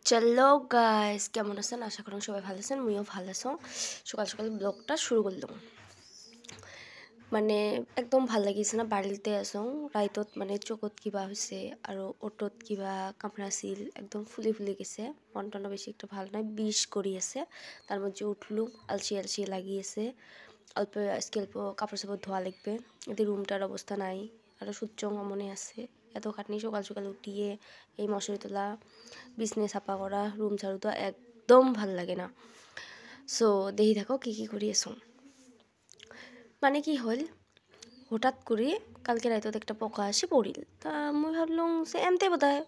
চলো গাইস, কেমন আছেন? আশা করি সবাই ভালো আছেন, মুইও ভালো আছো। সকাল সকাল ব্লগটা শুরু করলাম। মানে একদম ভাল লাগিছে না বাড়িতে আসো রাইতত, মানে চোখত কিবা হয়েছে আর অটোত কিবা কামড়া আছিল, একদম ফুলি ফুলি গেছে। মনটা বেশি একটা ভালো নয়, বিষ করি আছে। তার মধ্যে উঠলু আলসি আলসি লাগিয়েছে। অল্প আজকে অল্প কাপড় চাপড় ধোয়া লাগবে, এতে রুমটার অবস্থা নাই। আরও সূর্য মনে আছে এত খাটনি, সকাল সকাল উঠিয়ে এই মশারি তোলা, বিছনে ছাপা করা, রুম ঝাড়ু তো একদম ভাল লাগে না। সো দেখি থাকো কি করি আছো। মানে কি হল, হঠাৎ করে কালকে রাইতত একটা পোকা আসি পড়িল। তা মই ভাবলাম যে এমতে বোধহয়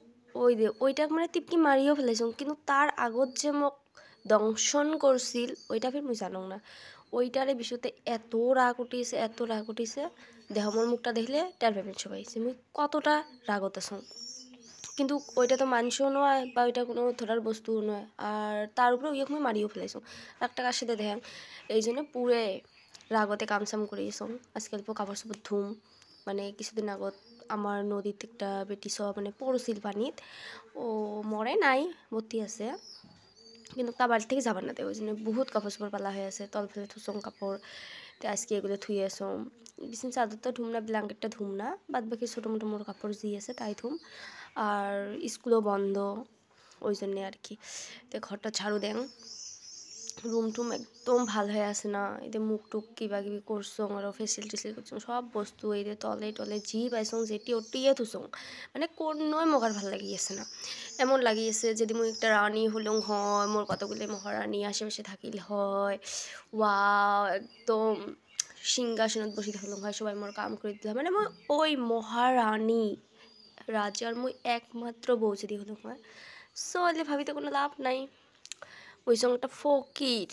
ওইটাক মানে টিপকি মারিও ফেলাইছো, কিন্তু তার আগত যে মোক দংশন করছিল ওইটা ফির মুই জানো না। ওইটারে বিষয়তে এত রাগ উঠিছে দেহ মোর মুখটা দেখলে টের পাবেন সবাই যে মুই কতটা রাগত আছো। কিন্তু ওইটা তো মানুষও নয় বা ওইটা কোনো ধরার বস্তুও নয়, আর তার উপরে ওইকে মুই মারিও ফেলাইছো। রাগটা কার সাথে দেখেন, এই জন্য পুরে রাগতে কামসাম করেছো। আজকে অল্প কাপড় চাপড় ধুম, মানে কিছুদিন আগত আমার নদীতে একটা বেটি সব মানে পড়ছিল পানিত, ও মরে নাই, ভর্তি আছে, কিন্তু তার বাড়ি থেকে যাবার না দেয়। ওই জন্য বহুত কাপড় চাপড় পালা হয়ে আছে, তল ফেলে থুসং কাপড়। তো আজকে এগুলো থুয়ে আসো, বিছানা চাদরটা ধুম না, ব্ল্যাঙ্কেটটা ধুম না, বাদ বাকি ছোটো মোটো মোটো কাপড় যি আছে তাই ধুম। আর স্কুলও বন্ধ, ওই জন্যে আর কি। তো ঘরটা ঝাড়ু দেন, রুম টুম একদম ভাল হয়ে আছে না। এদের মুখ টুক কিবা কিবি করছো, আরও ফেসিয়াল টেসিয়াল করছো, সব বস্তু এদের তলে টলে জি পাইছো যেটি ওটিয়ে থুসং। মানে কোনোই মগার ভাল লাগিয়েছে না। এমন লাগিয়েছে যদি মই একটা রানী হলং হয়, মোর কতগুলো মহারানী আশেপাশে থাকিল হয়, ওয়াও একদম সিংহাসনত বসি থাকলাম হয়, সবাই মোর কাম করে দিল, মানে মই ওই মহারানী রাজার মই একমাত্র বউ যদি হলুম হয়। সো এলে ভাবিতে কোনো লাভ নাই, ওই সঙ্গে একটা ফকির।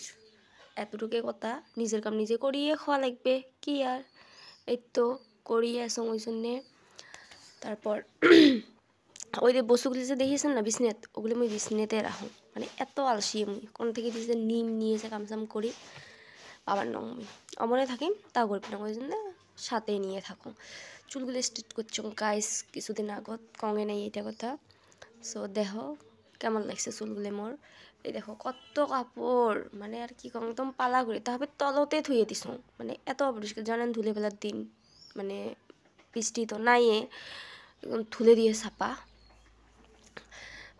এতটুকু কথা, নিজের কাম নিজে করিয়ে খাওয়া লাগবে কি আর। এই তো করিয়ে আসং ওই জন্যে। তারপর ওই যে বস্তুগুলি যে দেখিয়েছেন না বিছনেত, ওগুলো আমি বিছনেতে রাখুন। মানে এত আলসি আমি, কোন থেকে দিয়েছে নিম নিয়েছে কামসাম করি আবার নং আমি অমনে থাকিম, তাও করবি না, ওই জন্য সাথে নিয়ে থাকুন। চুলগুলো স্ট্রেট করছো গাইস কিছুদিন আগত, কঙে নেই এটা কথা। সো দেখো কেমন লাগছে চুলগুলো মোর। এই দেখো কত কাপড়, মানে আর কি কম, একদম পালা করে তাহলে তলতে ধুয়ে দিছো। মানে এত অপরিষ্কার জানেন, ধুলে ফেলার দিন, মানে বৃষ্টি তো নাই, একদম ধুলে দিয়ে ছাপা।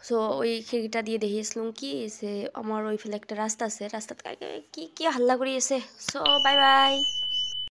সো ওই খিড়কিটা দিয়ে দেখিয়েছিলাম কি যে আমার ওই ফেলে একটা রাস্তা আছে, রাস্তাতে কি কি হাল্লা করি আছে। So bye bye.